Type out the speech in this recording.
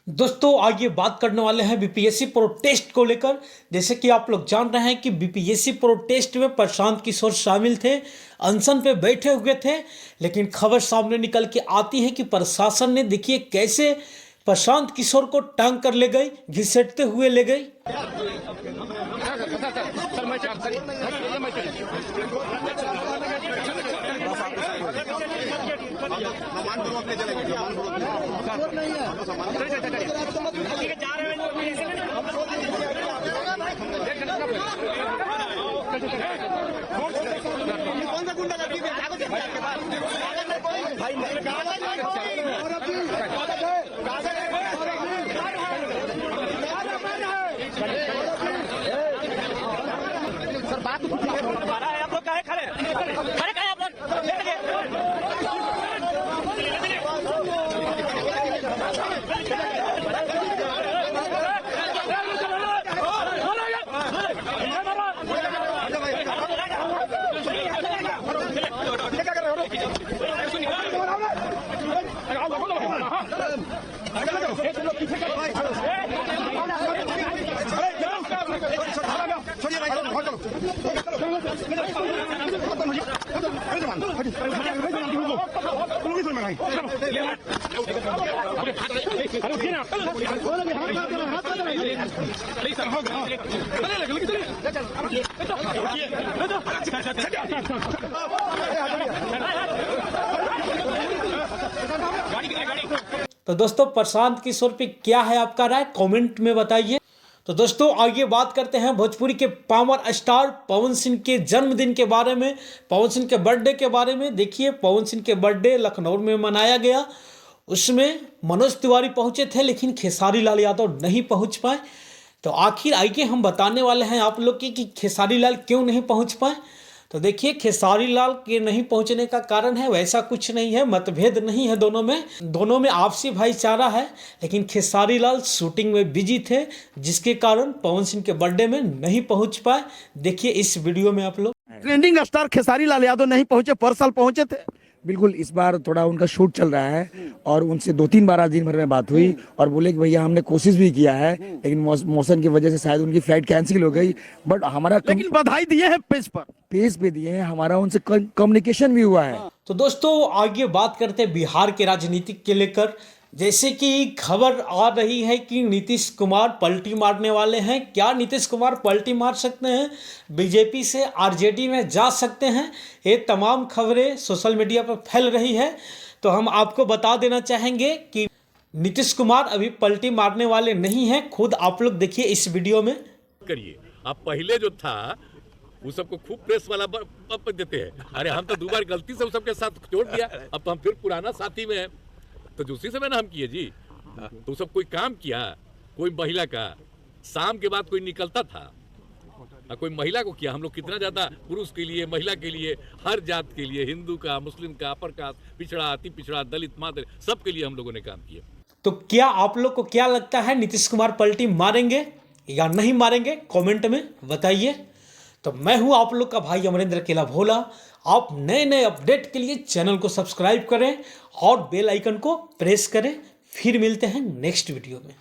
दोस्तों आगे बात करने वाले हैं बीपीएससी प्रोटेस्ट को लेकर। जैसे कि आप लोग जान रहे हैं कि बीपीएससी प्रोटेस्ट में प्रशांत किशोर शामिल थे, अनशन पे बैठे हुए थे। लेकिन खबर सामने निकल के आती है कि प्रशासन ने देखिए कैसे प्रशांत किशोर को टांग कर ले गई, घिसेटते हुए ले गई। तो दोस्तों प्रशांत किशोर पे क्या है आपका राय, कमेंट में बताइए। तो दोस्तों आगे बात करते हैं भोजपुरी के पावर स्टार पवन सिंह के जन्मदिन के बारे में, पवन सिंह के बर्थडे के बारे में। देखिए पवन सिंह के बर्थडे लखनऊ में मनाया गया, उसमें मनोज तिवारी पहुंचे थे लेकिन खेसारी लाल यादव नहीं पहुंच पाए। तो आखिर आइए हम बताने वाले हैं आप लोग की कि खेसारी लाल क्यों नहीं पहुंच पाए। तो देखिए खेसारी लाल के नहीं पहुंचने का कारण है वैसा कुछ नहीं है, मतभेद नहीं है दोनों में आपसी भाईचारा है। लेकिन खेसारी लाल शूटिंग में बिजी थे जिसके कारण पवन सिंह के बर्थडे में नहीं पहुंच पाए। देखिए इस वीडियो में आप लोग। ट्रेंडिंग स्टार खेसारी लाल यादव नहीं पहुंचे, पर साल पहुंचे थे। बिल्कुल इस बार थोड़ा उनका शूट चल रहा है और उनसे 2-3 बार आज दिन भर में बात हुई और बोले कि भैया हमने कोशिश भी किया है लेकिन मौसम की वजह से शायद उनकी फ्लाइट कैंसिल हो गई। बट हमारा लेकिन बधाई दिए हैं पेज पे दिए हैं, हमारा उनसे कम्युनिकेशन भी हुआ है। तो दोस्तों आगे बात करते हैं बिहार के राजनीति के लेकर। जैसे कि खबर आ रही है कि नीतीश कुमार पलटी मारने वाले हैं। क्या नीतीश कुमार पलटी मार सकते हैं, बीजेपी से आरजेडी में जा सकते हैं? ये तमाम खबरें सोशल मीडिया पर फैल रही है। तो हम आपको बता देना चाहेंगे कि नीतीश कुमार अभी पलटी मारने वाले नहीं हैं। खुद आप लोग देखिए इस वीडियो में। करिए आप पहले जो था वो सबको खूब प्रेस वाला देते हैं। अरे हम तो 2 बार गलती से सबके साथ छोड़ दिया, अब तो हम फिर पुराना साथी में है। तो उसी समय ना हम किए जी, तो सब कोई काम किया, कोई महिला का शाम के बाद कोई निकलता था, कोई महिला को किया। हम लोग कितना ज्यादा पुरुष के लिए, महिला के लिए, हर जात के लिए, हिंदू का, मुस्लिम का, अपर कास्ट, पिछड़ा, अति पिछड़ा, दलित, मादर, सबके लिए हम लोगों ने काम किया। तो क्या आप लोग को क्या लगता है, नीतीश कुमार पलटी मारेंगे या नहीं मारेंगे? कमेंट में बताइए। तो मैं हूं आप लोग का भाई अमरेंद्र केला भोला। आप नए नए अपडेट के लिए चैनल को सब्सक्राइब करें और बेल आइकन को प्रेस करें। फिर मिलते हैं नेक्स्ट वीडियो में।